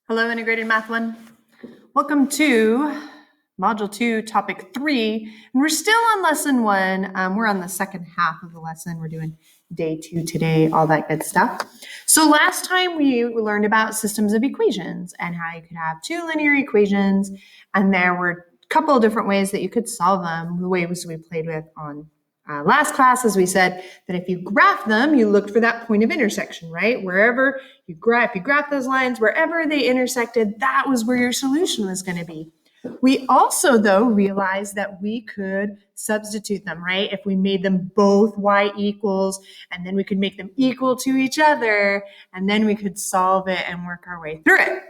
Hello, Integrated Math 1. Welcome to Module 2, Topic 3. And we're still on Lesson 1. We're on the second half of the lesson. We're doing Day 2 today, all that good stuff. So last time we learned about systems of equations and how you could have two linear equations. And there were a couple of different ways that you could solve them. The ways we played with on last class, as we said, that if you graph them, you looked for that point of intersection, right? Wherever you graph those lines, wherever they intersected, that was where your solution was going to be. We also, though, realized that we could substitute them, right? If we made them both y equals, and then we could make them equal to each other, and then we could solve it and work our way through it.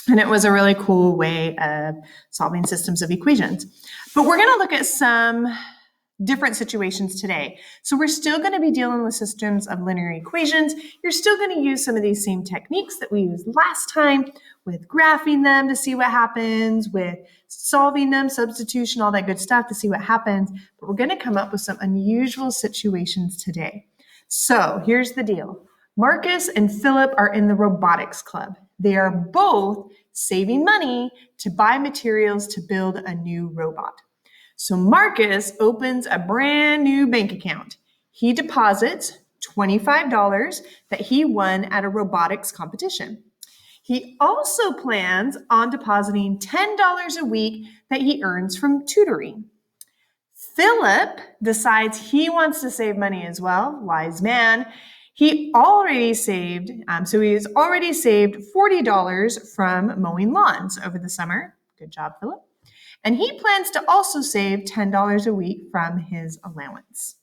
And it was a really cool way of solving systems of equations. But we're going to look at some different situations today. So we're still going to be dealing with systems of linear equations. You're still going to use some of these same techniques that we used last time with graphing them to see what happens, with solving them, substitution, all that good stuff to see what happens. But we're going to come up with some unusual situations today. So here's the deal. Marcus and Philip are in the robotics club. They are both saving money to buy materials to build a new robot. So Marcus opens a brand new bank account. He deposits $25 that he won at a robotics competition. He also plans on depositing $10 a week that he earns from tutoring. Philip decides he wants to save money as well, wise man. He already saved, he has already saved $40 from mowing lawns over the summer. Good job, Philip. And he plans to also save $10 a week from his allowance.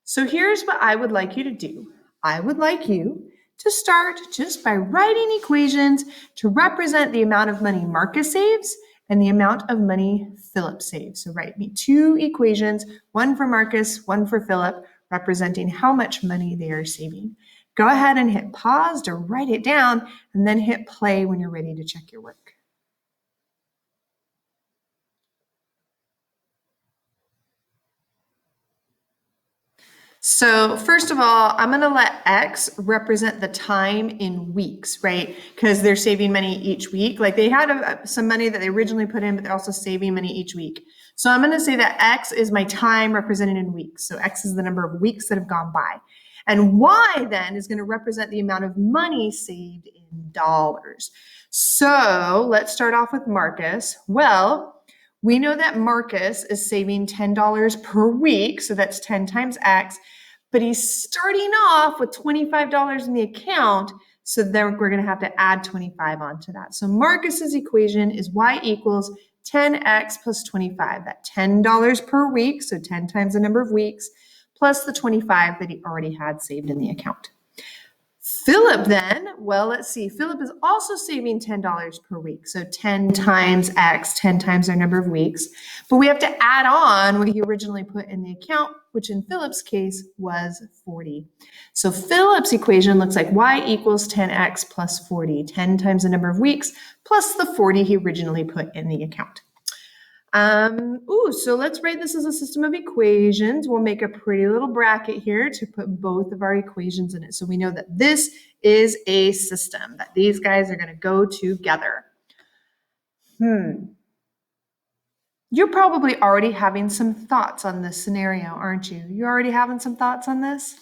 So here's what I would like you to do. I would like you to start just by writing equations to represent the amount of money Marcus saves and the amount of money Philip saves. So write me two equations, one for Marcus, one for Philip, representing how much money they are saving. Go ahead and hit pause to write it down and then hit play when you're ready to check your work. So first of all, I'm going to let X represent the time in weeks, right? Because they're saving money each week. Like they had some money that they originally put in, but they're also saving money each week. So I'm going to say that X is my time represented in weeks. So X is the number of weeks that have gone by. And Y then is going to represent the amount of money saved in dollars. So let's start off with Marcus. Well, we know that Marcus is saving $10 per week, so that's 10 times X, but he's starting off with $25 in the account, so then we're going to have to add 25 onto that. So Marcus's equation is Y equals 10X plus 25, that $10 per week, so 10 times the number of weeks, plus the 25 that he already had saved in the account. Philip then, well, let's see. Philip is also saving $10 per week. So 10 times X, 10 times our number of weeks. But we have to add on what he originally put in the account, which in Philip's case was 40. So Philip's equation looks like Y equals 10X plus 40, 10 times the number of weeks, plus the 40 he originally put in the account. So let's write this as a system of equations. We'll make a pretty little bracket here to put both of our equations in it. So we know that this is a system, that these guys are going to go together. You're probably already having some thoughts on this scenario, aren't you? You're already having some thoughts on this?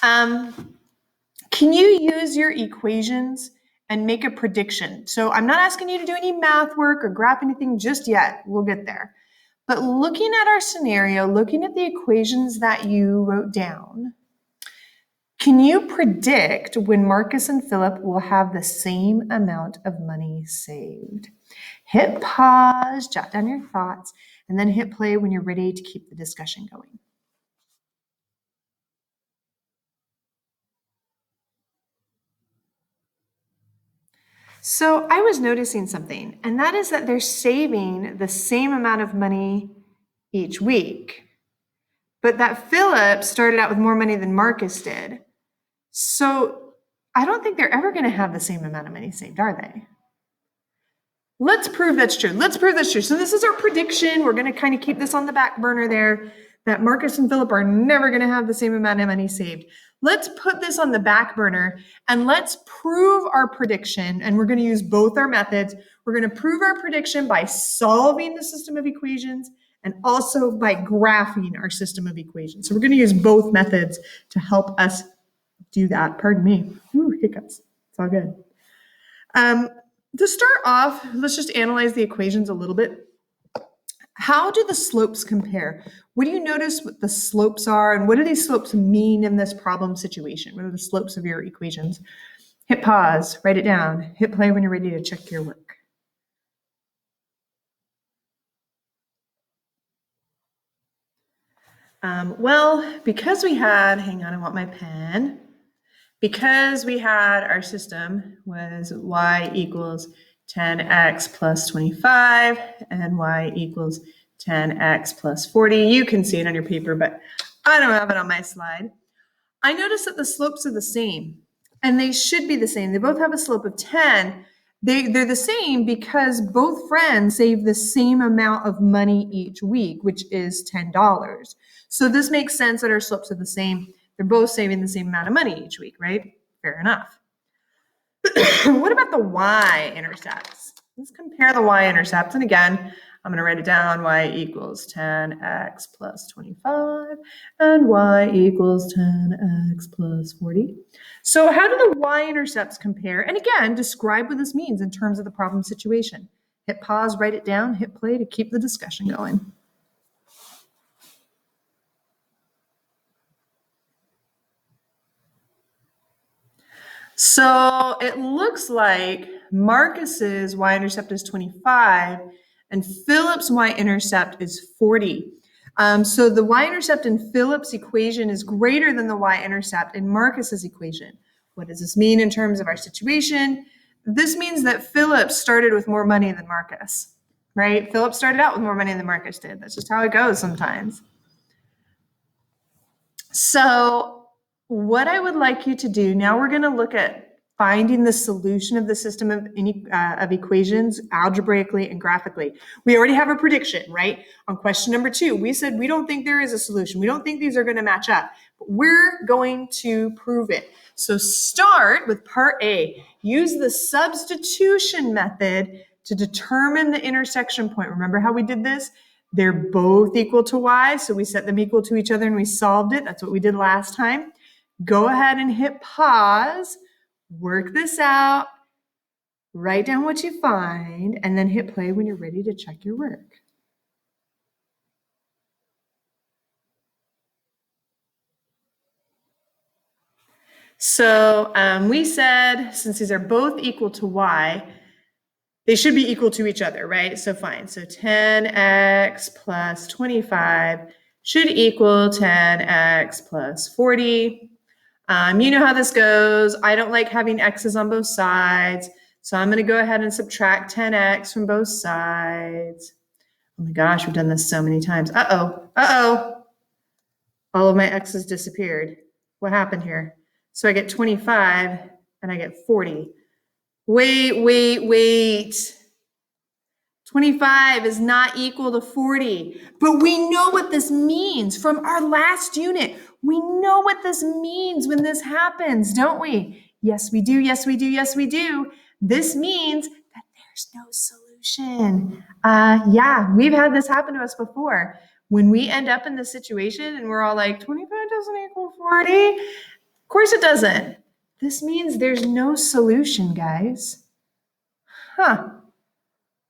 Can you use your equations and make a prediction? So I'm not asking you to do any math work or graph anything just yet. We'll get there. But looking at our scenario, looking at the equations that you wrote down, can you predict when Marcus and Philip will have the same amount of money saved? Hit pause, jot down your thoughts, and then hit play when you're ready to keep the discussion going. So I was noticing something, and that is that they're saving the same amount of money each week, but that Philip started out with more money than Marcus did. So I don't think they're ever going to have the same amount of money saved, are they? Let's prove that's true. So this is our prediction. We're going to kind of keep this on the back burner there, that Marcus and Philip are never going to have the same amount of money saved. let's put this on the back burner and let's prove our prediction. And we're going to use both our methods. We're going to prove our prediction by solving the system of equations and also by graphing our system of equations. So we're going to use both methods to help us do that. Pardon me. Ooh, hiccups. It's all good. To start off, let's just analyze the equations a little bit. How do the slopes compare? What do you notice what the slopes are, and what do these slopes mean in this problem situation? What are the slopes of your equations? Hit pause, write it down, hit play when you're ready to check your work. Well, because we had, hang on, I want my pen. Because we had our system was y equals 10x plus 25 and y equals 10x plus 40. You can see it on your paper, but I don't have it on my slide. I notice that the slopes are the same, and they should be the same. They both have a slope of 10. They're the same because both friends save the same amount of money each week, which is $10. So this makes sense that our slopes are the same. They're both saving the same amount of money each week, right? Fair enough. What about the y-intercepts? Let's compare the y-intercepts. And again, I'm going to write it down. Y equals 10x plus 25 and y equals 10x plus 40. So how do the y-intercepts compare? And again, describe what this means in terms of the problem situation. Hit pause, write it down, hit play to keep the discussion going. So it looks like Marcus's y-intercept is 25 and Philip's y-intercept is 40. So the y-intercept in Philip's equation is greater than the y-intercept in Marcus's equation. What does this mean in terms of our situation? This means that Philip started with more money than Marcus, right? Philip started out with more money than Marcus did. That's just how it goes sometimes. So what I would like you to do, now we're going to look at finding the solution of the system of equations algebraically and graphically. We already have a prediction, right? On question number 2, we said we don't think there is a solution. We don't think these are going to match up, but we're going to prove it. So start with part A. Use the substitution method to determine the intersection point. Remember how we did this? They're both equal to y, so we set them equal to each other and we solved it. That's what we did last time. Go ahead and hit pause, work this out, write down what you find, and then hit play when you're ready to check your work. So we said, since these are both equal to y, they should be equal to each other, right? So fine. So 10x plus 25 should equal 10x plus 40. You know how this goes. I don't like having x's on both sides. So I'm going to go ahead and subtract 10x from both sides. Oh my gosh, we've done this so many times. Uh-oh. All of my x's disappeared. What happened here? So I get 25 and I get 40. Wait. 25 is not equal to 40. But we know what this means from our last unit. We know what this means when this happens, don't we? Yes, we do. This means that there's no solution. Yeah, we've had this happen to us before. When we end up in this situation and we're all like, 25 doesn't equal 40. Of course it doesn't. This means there's no solution, guys. Well,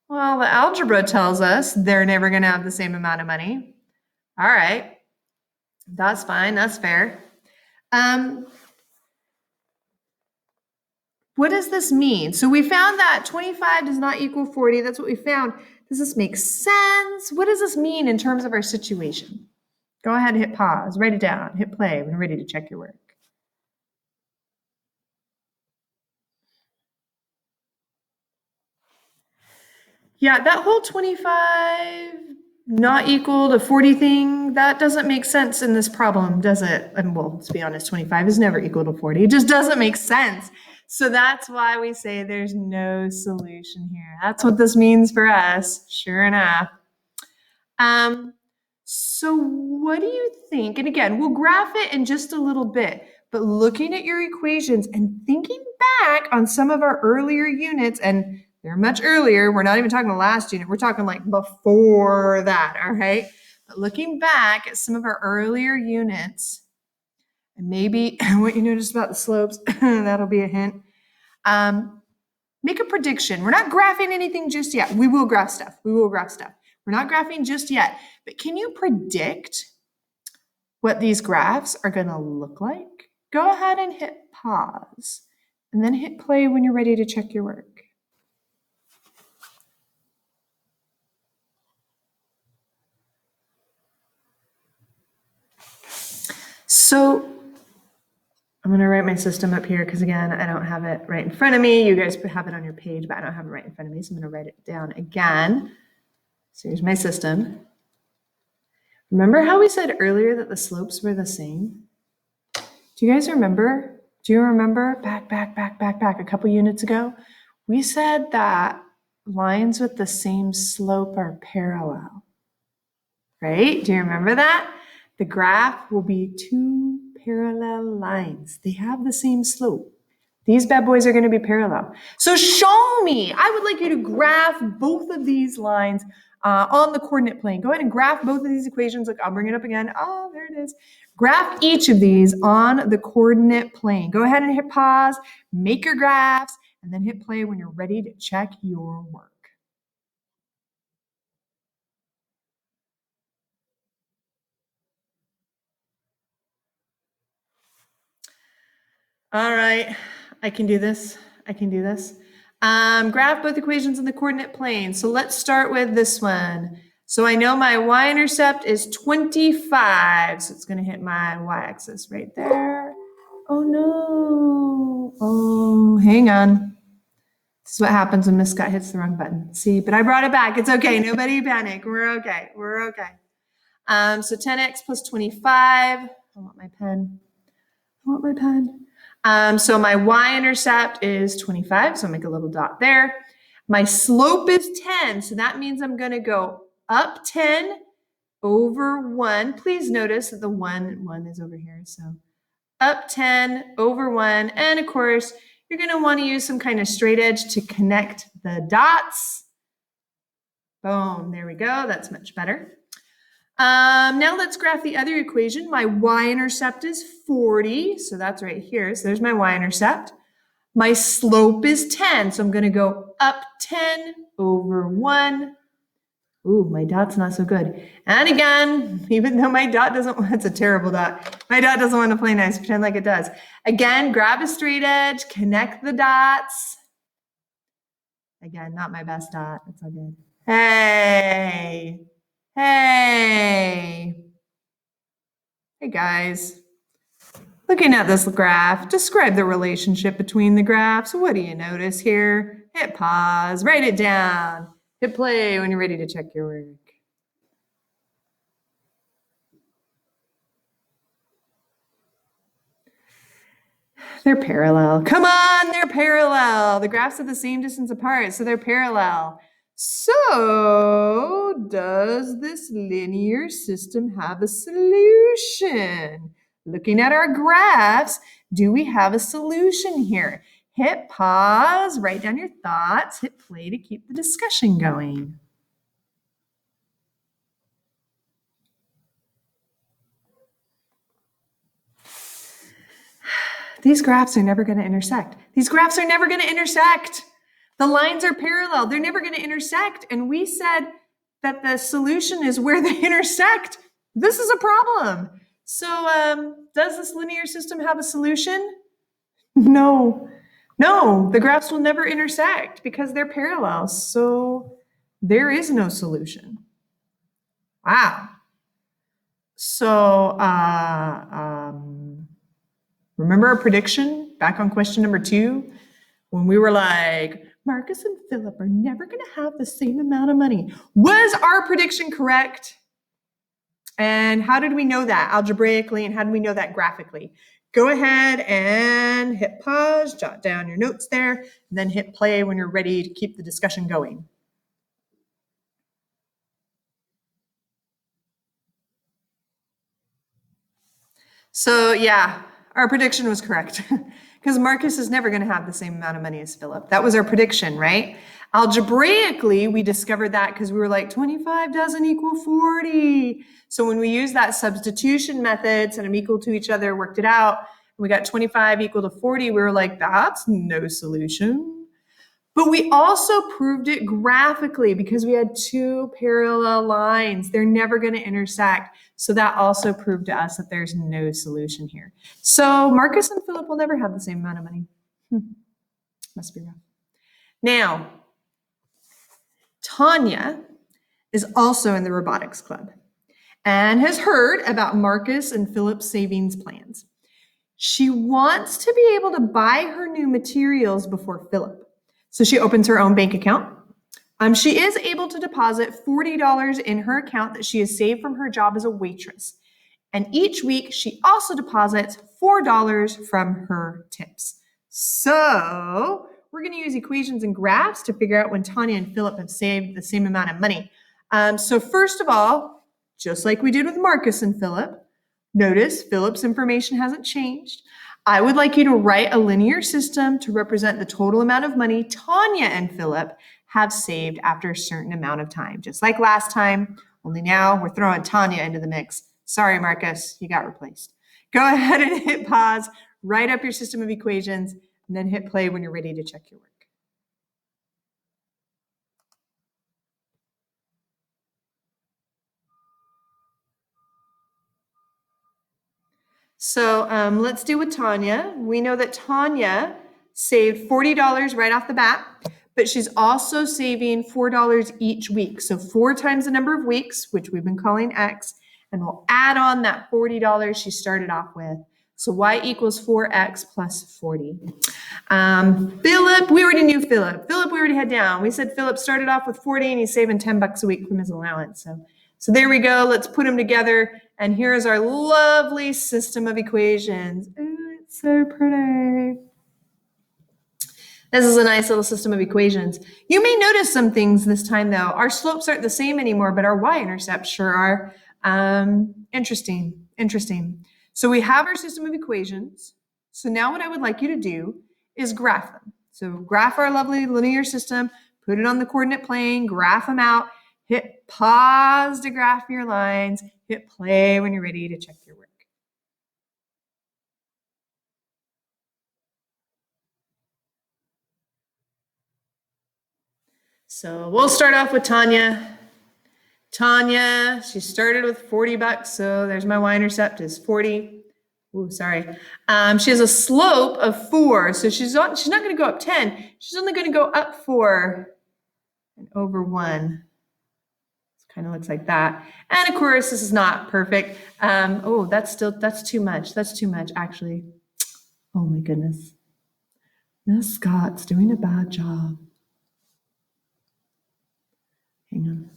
the algebra tells us they're never going to have the same amount of money. All right. That's fine. That's fair. What does this mean? So we found that 25 does not equal 40. That's what we found. Does this make sense? What does this mean in terms of our situation? Go ahead and hit pause. Write it down. Hit play when you're ready to check your work. Yeah, that whole 25 not equal to 40 thing, that doesn't make sense in this problem, does it? And well, let's be honest, 25 is never equal to 40. It just doesn't make sense. So that's why we say there's no solution here. That's what this means for us, sure enough. So what do you think? And again, we'll graph it in just a little bit, but looking at your equations and thinking back on some of our earlier units, and they're much earlier. We're not even talking the last unit. We're talking like before that, all right? But looking back at some of our earlier units, and maybe what you noticed about the slopes, that'll be a hint. Make a prediction. We're not graphing anything just yet. We will graph stuff. We're not graphing just yet. But can you predict what these graphs are going to look like? Go ahead and hit pause, and then hit play when you're ready to check your work. So I'm going to write my system up here because, again, I don't have it right in front of me. You guys have it on your page, but I don't have it right in front of me, so I'm going to write it down again. So here's my system. Remember how we said earlier that the slopes were the same? Do you guys remember? Do you remember back a couple units ago? We said that lines with the same slope are parallel, right? Do you remember that? The graph will be two parallel lines. They have the same slope. These bad boys are going to be parallel. So show me. I would like you to graph both of these lines on the coordinate plane. Go ahead and graph both of these equations. Look, I'll bring it up again. Oh, there it is. Graph each of these on the coordinate plane. Go ahead and hit pause, make your graphs, and then hit play when you're ready to check your work. All right, I can do this. Graph both equations in the coordinate plane. So let's start with this one. So I know my y-intercept is 25. So it's going to hit my y-axis right there. Oh no. Oh, hang on. This is what happens when Miss Scott hits the wrong button. See, but I brought it back. It's okay. Nobody panic. We're okay. So 10x plus 25. I want my pen. So my y-intercept is 25, so I'll make a little dot there. My slope is 10, so that means I'm going to go up 10 over 1. Please notice that the 1 is over here, so up 10 over 1. And of course, you're going to want to use some kind of straight edge to connect the dots. Boom, there we go. That's much better. Now let's graph the other equation. My y-intercept is 40, so that's right here. So there's my y-intercept. My slope is 10, so I'm going to go up 10 over 1. Ooh, my dot's not so good. And again, even though my dot doesn't, it's a terrible dot. My dot doesn't want to play nice, pretend like it does. Again, grab a straight edge, connect the dots. Again, not my best dot, it's all good. Hey guys, looking at this graph, describe the relationship between the graphs. What do you notice here? Hit pause, write it down, hit play when you're ready to check your work. They're parallel. Come on, they're parallel. The graphs are the same distance apart, so they're parallel. So, does this linear system have a solution? Looking at our graphs, do we have a solution here? Hit pause, write down your thoughts, hit play to keep the discussion going. These graphs are never going to intersect. The lines are parallel. They're never going to intersect. And we said that the solution is where they intersect. This is a problem. So does this linear system have a solution? No, the graphs will never intersect because they're parallel. So there is no solution. Wow. So remember our prediction back on question number 2 when we were like, Marcus and Philip are never going to have the same amount of money. Was our prediction correct? And how did we know that algebraically, and how did we know that graphically? Go ahead and hit pause, jot down your notes there, and then hit play when you're ready to keep the discussion going. So yeah, our prediction was correct because Marcus is never going to have the same amount of money as Philip. That was our prediction, right? Algebraically, we discovered that because we were like 25 doesn't equal 40. So when we used that substitution method, set them equal to each other, worked it out, we got 25 equal to 40, we were like, that's no solution. But we also proved it graphically because we had two parallel lines. They're never going to intersect. So that also proved to us that there's no solution here. So Marcus and Philip will never have the same amount of money. Must be rough. Now, Tanya is also in the robotics club and has heard about Marcus and Philip's savings plans. She wants to be able to buy her new materials before Philip. So she opens her own bank account. She is able to deposit $40 in her account that she has saved from her job as a waitress. And each week, she also deposits $4 from her tips. So we're going to use equations and graphs to figure out when Tanya and Philip have saved the same amount of money. So first of all, just like we did with Marcus and Philip, notice Philip's information hasn't changed. I would like you to write a linear system to represent the total amount of money Tanya and Philip have saved after a certain amount of time. Just like last time, only now we're throwing Tanya into the mix. Sorry, Marcus, you got replaced. Go ahead and hit pause, write up your system of equations, and then hit play when you're ready to check your work. So let's do with Tanya. We know that Tanya saved $40 right off the bat, but she's also saving $4 each week. So 4 times the number of weeks, which we've been calling X, and we'll add on that $40 she started off with. So Y equals 4X plus 40. Philip, we already knew Philip. Philip, we already had down. We said Philip started off with 40 and he's saving $10 a week from his allowance. So there we go. Let's put them together. And here's our lovely system of equations. Ooh, it's so pretty. This is a nice little system of equations. You may notice some things this time, though. Our slopes aren't the same anymore, but our y-intercepts sure are. Interesting. So we have our system of equations. So now what I would like you to do is graph them. So graph our lovely linear system, put it on the coordinate plane, graph them out, hit pause to graph your lines, hit play when you're ready to check your work. So we'll start off with Tanya. Tanya, she started with $40, so there's my y-intercept is 40. Ooh, sorry. She has a slope of 4, so she's not going to go up 10. She's only going to go up 4 and over 1. It kind of looks like that. And of course, this is not perfect. That's too much. That's too much, actually. Oh my goodness. Miss Scott's doing a bad job. Hang on.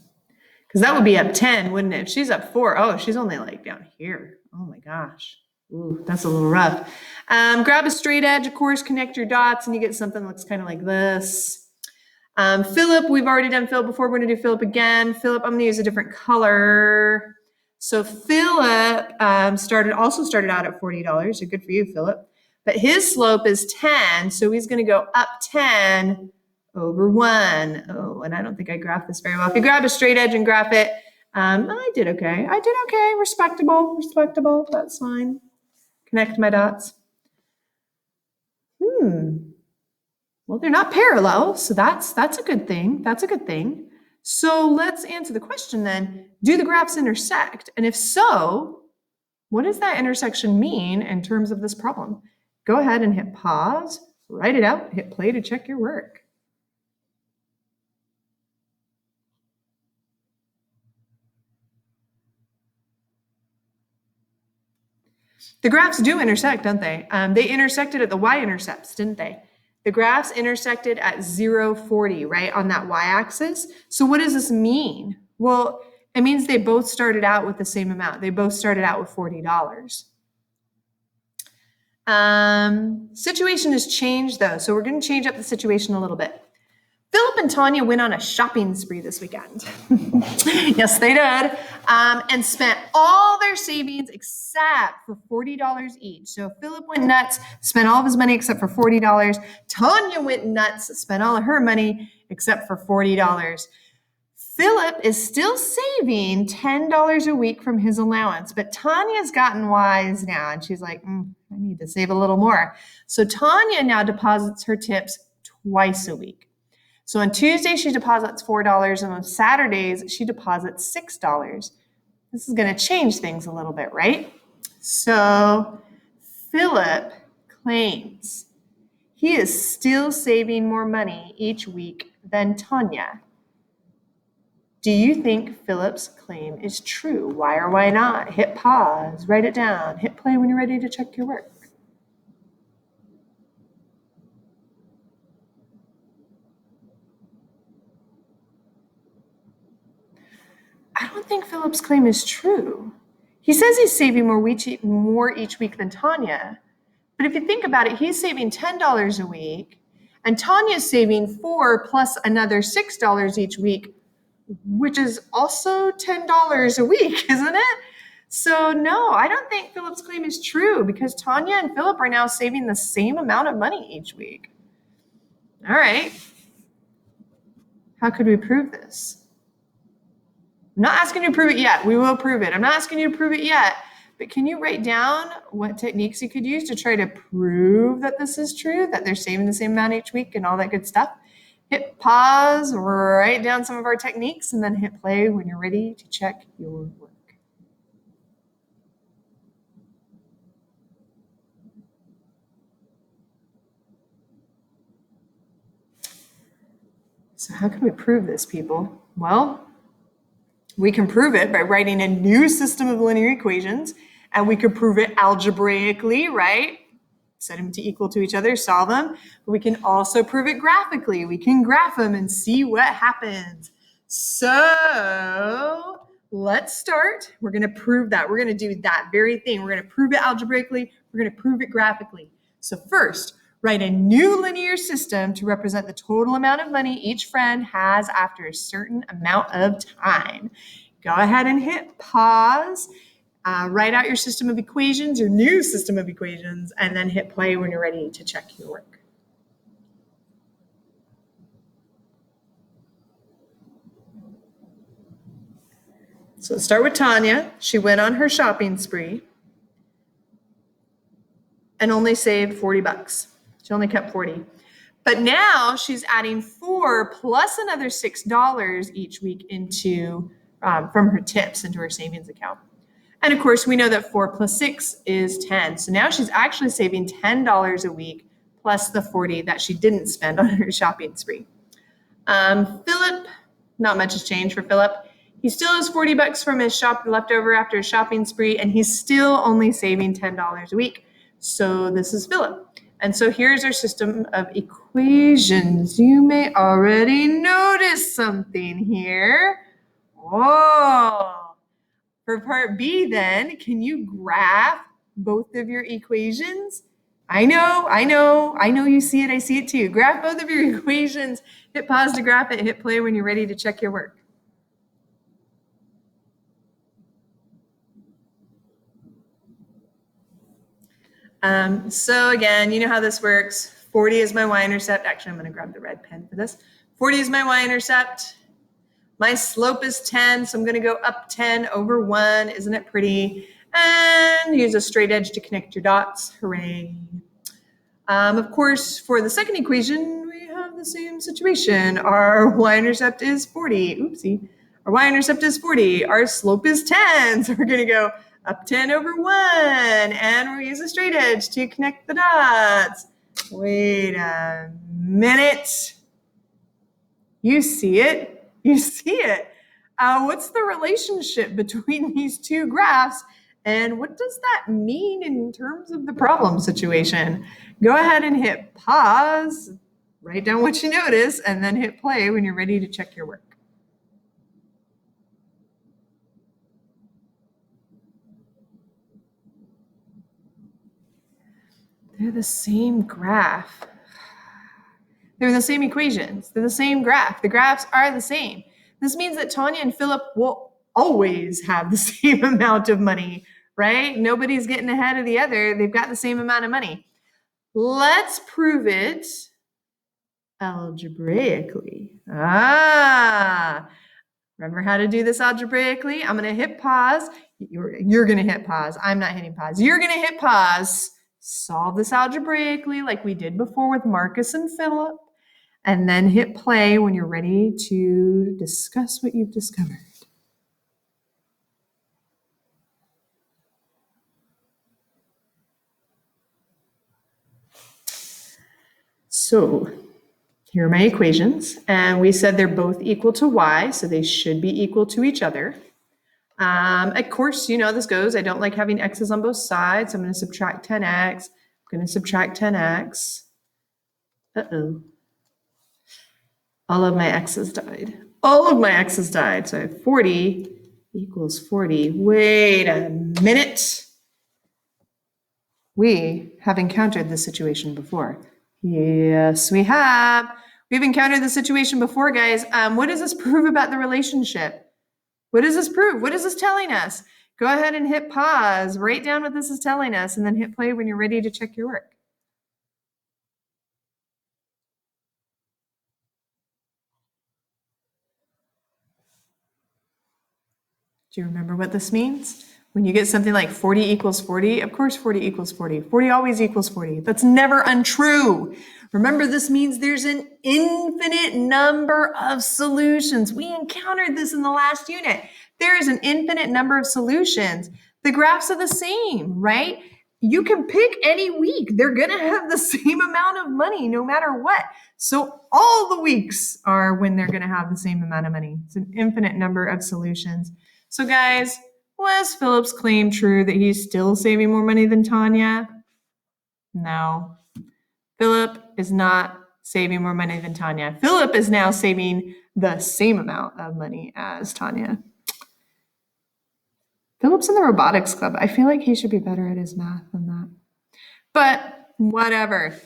Because that would be up 10, wouldn't it? If she's up 4, oh, she's only like down here. Oh my gosh. Ooh, that's a little rough. Grab a straight edge, of course, connect your dots, and you get something that looks kind of like this. Philip, we've already done Philip before. We're going to do Philip again. Philip, I'm going to use a different color. So Philip started out at $40. So good for you, Philip. But his slope is 10, so he's going to go up 10 over 1. Oh, and I don't think I graphed this very well. If you grab a straight edge and graph it, I did okay. Respectable. That's fine. Connect my dots. Well, they're not parallel, so that's a good thing. So let's answer the question then. Do the graphs intersect? And if so, what does that intersection mean in terms of this problem? Go ahead and hit pause, write it out, hit play to check your work. The graphs do intersect, don't they? They intersected at the y-intercepts, didn't they? The graphs intersected at 0, 40, right, on that y-axis. So what does this mean? Well, it means they both started out with the same amount. They both started out with $40. Situation has changed, though, so we're going to change up the situation a little bit. Philip Philip and Tanya went on a shopping spree this weekend. Yes, they did. And spent all their savings except for $40 each. So Philip went nuts, spent all of his money except for $40. Tanya went nuts, spent all of her money except for $40. Philip is still saving $10 a week from his allowance, but Tanya's gotten wise now, and she's like, I need to save a little more. So Tanya now deposits her tips twice a week. So on Tuesday, she deposits $4, and on Saturdays, she deposits $6. This is going to change things a little bit, right? So Philip claims he is still saving more money each week than Tanya. Do you think Philip's claim is true? Why or why not? Hit pause, write it down, hit play when you're ready to check your work. I don't think Philip's claim is true. He says he's saving more each week than Tanya. But if you think about it, he's saving $10 a week, and Tanya's saving $4 plus another $6 each week, which is also $10 a week, isn't it? So no, I don't think Philip's claim is true because Tanya and Philip are now saving the same amount of money each week. All right. How could we prove this? I'm not asking you to prove it yet. We will prove it. I'm not asking you to prove it yet, but can you write down what techniques you could use to try to prove that this is true, that they're saving the same amount each week and all that good stuff? Hit pause, write down some of our techniques, and then hit play when you're ready to check your work. So how can we prove this, people? Well, we can prove it by writing a new system of linear equations, and we could prove it algebraically, right? Set them to equal to each other, solve them. But we can also prove it graphically. We can graph them and see what happens. So let's start. We're going to prove that. We're going to do that very thing. We're going to prove it algebraically. We're going to prove it graphically. So first, write a new linear system to represent the total amount of money each friend has after a certain amount of time. Go ahead and hit pause. Write out your system of equations, your new system of equations, and then hit play when you're ready to check your work. So let's start with Tanya. She went on her shopping spree and only saved $40. She only kept 40. But now she's adding $4 plus another $6 each week into from her tips into her savings account. And of course, we know that 4 plus 6 is 10. So now she's actually saving $10 a week plus the 40 that she didn't spend on her shopping spree. Philip, not much has changed for Philip. He still has $40 from his shop left over after his shopping spree, and he's still only saving $10 a week. So this is Philip. And so here's our system of equations. You may already notice something here. Whoa. For part B then, can you graph both of your equations? I know you see it, I see it too. Graph both of your equations, hit pause to graph it, hit play when you're ready to check your work. So again, you know how this works. 40 is my y-intercept. Actually, I'm going to grab the red pen for this. 40 is my y-intercept. My slope is 10, so I'm going to go up 10 over 1. Isn't it pretty? And use a straight edge to connect your dots. Hooray. Of course, for the second equation, we have the same situation. Our y-intercept is 40. Oopsie. Our y-intercept is 40. Our slope is 10. So we're going to go up 10 over 1. And we'll use a straight edge to connect the dots. Wait a minute. You see it? You see it. What's the relationship between these two graphs? And what does that mean in terms of the problem situation? Go ahead and hit pause, write down what you notice, and then hit play when you're ready to check your work. They're the same graph. They're the same equations. They're the same graph. The graphs are the same. This means that Tanya and Philip will always have the same amount of money, right? Nobody's getting ahead of the other. They've got the same amount of money. Let's prove it algebraically. Remember how to do this algebraically? I'm going to hit pause. You're going to hit pause. I'm not hitting pause. You're going to hit pause. Solve this algebraically like we did before with Marcus and Philip. And then hit play when you're ready to discuss what you've discovered. So here are my equations. And we said they're both equal to y, so they should be equal to each other. Of course, you know this goes. I don't like having x's on both sides. So I'm going to subtract 10x. I'm going to subtract 10x. Uh-oh. All of my x's died. All of my x's died. So I have 40 equals 40. Wait a minute. We have encountered this situation before. Yes, we have. We've encountered this situation before, guys. What does this prove about the relationship? What does this prove? What is this telling us? Go ahead and hit pause. Write down what this is telling us, and then hit play when you're ready to check your work. Do you remember what this means? When you get something like 40 equals 40, of course 40 equals 40. 40 always equals 40. That's never untrue. Remember, this means there's an infinite number of solutions. We encountered this in the last unit. There is an infinite number of solutions. The graphs are the same, right? You can pick any week. They're going to have the same amount of money no matter what. So all the weeks are when they're going to have the same amount of money. It's an infinite number of solutions. So guys, was Philip's claim true that he's still saving more money than Tanya? No. Philip is not saving more money than Tanya. Philip is now saving the same amount of money as Tanya. Philip's in the robotics club. I feel like he should be better at his math than that. But whatever.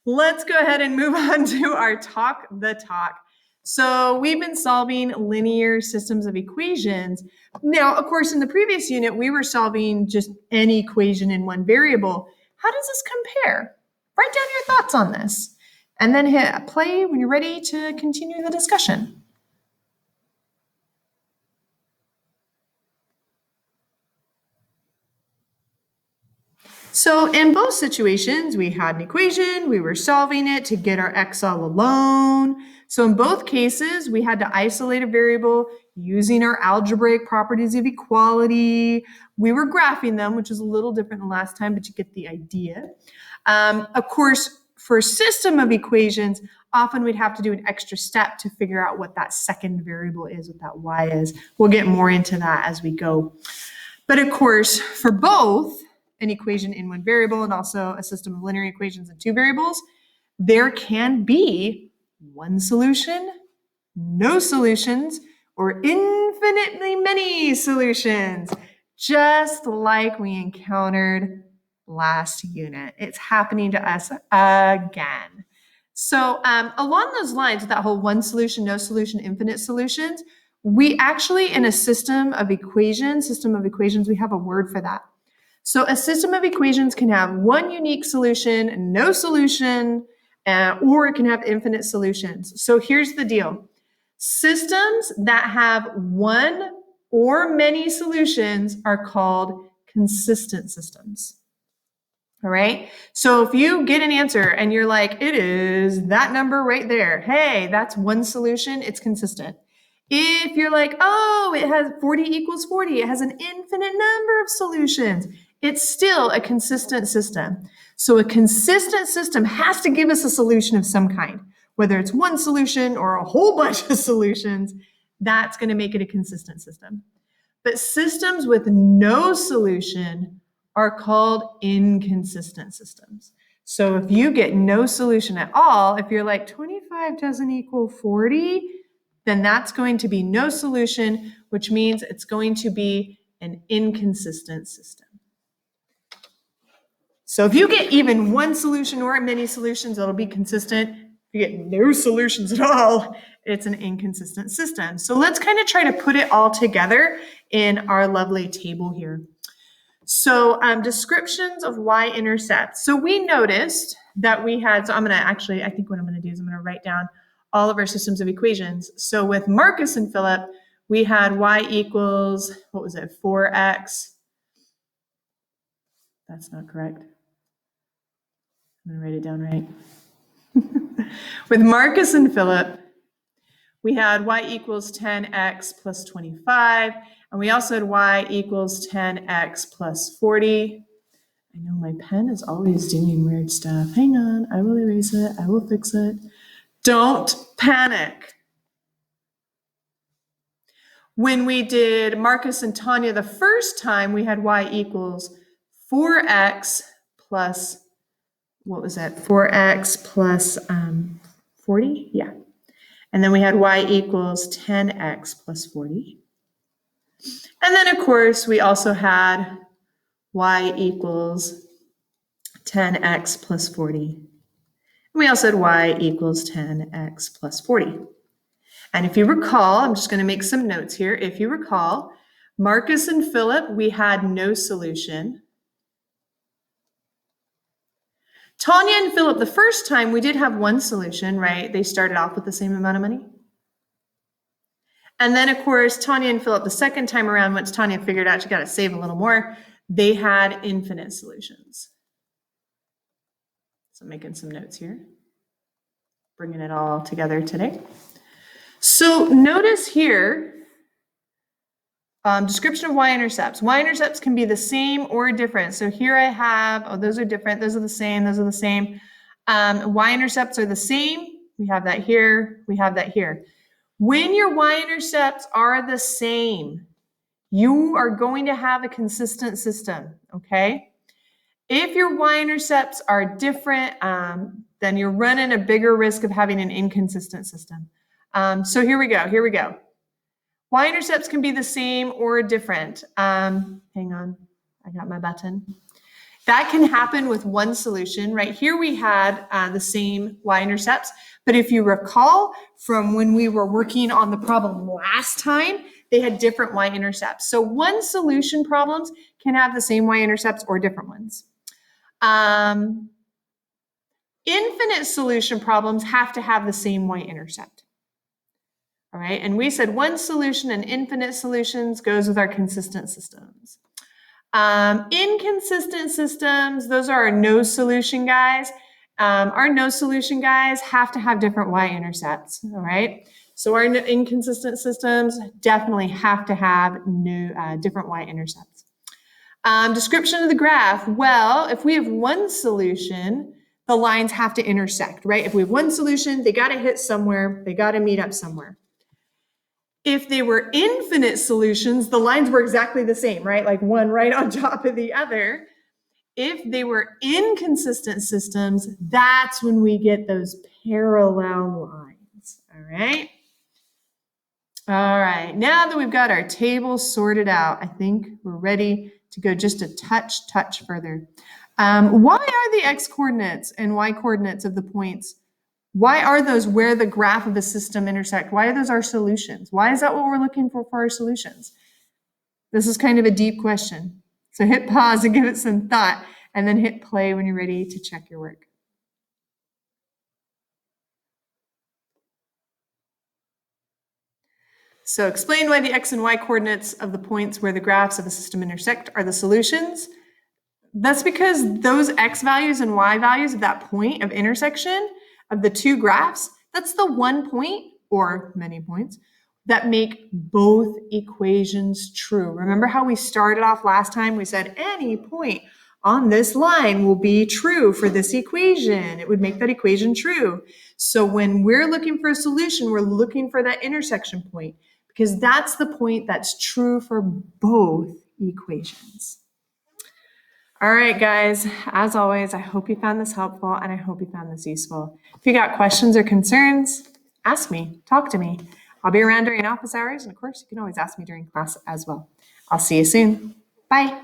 Let's go ahead and move on to our talk the talk. So we've been solving linear systems of equations. Now, of course, in the previous unit, we were solving just any equation in one variable. How does this compare? Write down your thoughts on this, and then hit play when you're ready to continue the discussion. So in both situations, we had an equation, we were solving it to get our x all alone. So in both cases, we had to isolate a variable using our algebraic properties of equality. We were graphing them, which is a little different than last time, but you get the idea. Of course, for a system of equations, often we'd have to do an extra step to figure out what that second variable is, what that y is. We'll get more into that as we go. But of course, for both an equation in one variable and also a system of linear equations in two variables, there can be one solution, no solutions, or infinitely many solutions, just like we encountered last unit. It's happening to us again. So along those lines, with that whole one solution, no solution, infinite solutions, we actually, in a system of equations, we have a word for that. So a system of equations can have one unique solution, no solution, or it can have infinite solutions. So here's the deal. Systems that have one or many solutions are called consistent systems. All right. So if you get an answer and you're like, it is that number right there. Hey, that's one solution. It's consistent. If you're like, oh, it has 40 equals 40. It has an infinite number of solutions. It's still a consistent system. So a consistent system has to give us a solution of some kind, whether it's one solution or a whole bunch of solutions. That's going to make it a consistent system. But systems with no solution are called inconsistent systems. So if you get no solution at all, if you're like 25 doesn't equal 40, then that's going to be no solution, which means it's going to be an inconsistent system. So if you get even one solution or many solutions, it'll be consistent. If you get no solutions at all, it's an inconsistent system. So let's kind of try to put it all together in our lovely table here. So descriptions of y-intercepts. So we noticed that we had, so I'm going to actually, I think what I'm going to do is I'm going to write down all of our systems of equations. So with Marcus and Philip, we had y equals, what was it, 4x. That's not correct. I'm going to write it down right. With Marcus and Philip, we had y equals 10x plus 25, and we also had y equals 10x plus 40. I know my pen is always doing weird stuff. Hang on, I will erase it. I will fix it. Don't panic. When we did Marcus and Tanya the first time, we had y equals 4x plus, what was that? 4x plus 40? Yeah. And then we had y equals 10x plus 40. And then, of course, we also had y equals 10x plus 40. And we also had y equals 10x plus 40. And if you recall, I'm just going to make some notes here. If you recall, Marcus and Philip, we had no solution. Tanya and Philip, the first time, we did have one solution, right? They started off with the same amount of money. And then, of course, Tanya and Philip, the second time around, once Tanya figured out she got to save a little more, they had infinite solutions. So I'm making some notes here, bringing it all together today. So notice here, description of y-intercepts. Y-intercepts can be the same or different. So here I have, oh, those are different. Those are the same. Those are the same. Y-intercepts are the same. We have that here. We have that here. When your y-intercepts are the same, you are going to have a consistent system, okay? If your y-intercepts are different, then you're running a bigger risk of having an inconsistent system. So here we go. Y-intercepts can be the same or different. Hang on, I got my button. That can happen with one solution. Right here we had the same y-intercepts, but if you recall from when we were working on the problem last time, they had different y-intercepts. So one solution problems can have the same y-intercepts or different ones. Infinite solution problems have to have the same y-intercept. All right, and we said one solution and infinite solutions goes with our consistent systems. Inconsistent systems, those are our no solution guys. Our no solution guys have to have different y-intercepts, all right? So our inconsistent systems definitely have to have different y-intercepts. Description of the graph, well, if we have one solution, the lines have to intersect, right? If we have one solution, they got to hit somewhere, they got to meet up somewhere. If they were infinite solutions, the lines were exactly the same, right? Like one right on top of the other. If they were inconsistent systems, that's when we get those parallel lines, all right? All right, now that we've got our table sorted out, I think we're ready to go just a touch further. Why are the x coordinates and y coordinates of the points, why are those where the graph of the system intersect? Why are those our solutions? Why is that what we're looking for our solutions? This is kind of a deep question. So hit pause and give it some thought, and then hit play when you're ready to check your work. So explain why the x and y coordinates of the points where the graphs of a system intersect are the solutions. That's because those x values and y values of that point of intersection of the two graphs, that's the one point, or many points, that make both equations true. Remember how we started off last time? We said any point on this line will be true for this equation. It would make that equation true. So when we're looking for a solution, we're looking for that intersection point, because that's the point that's true for both equations. All right, guys, as always, I hope you found this helpful and I hope you found this useful. If you got questions or concerns, ask me, talk to me. I'll be around during office hours, and of course, you can always ask me during class as well. I'll see you soon. Bye.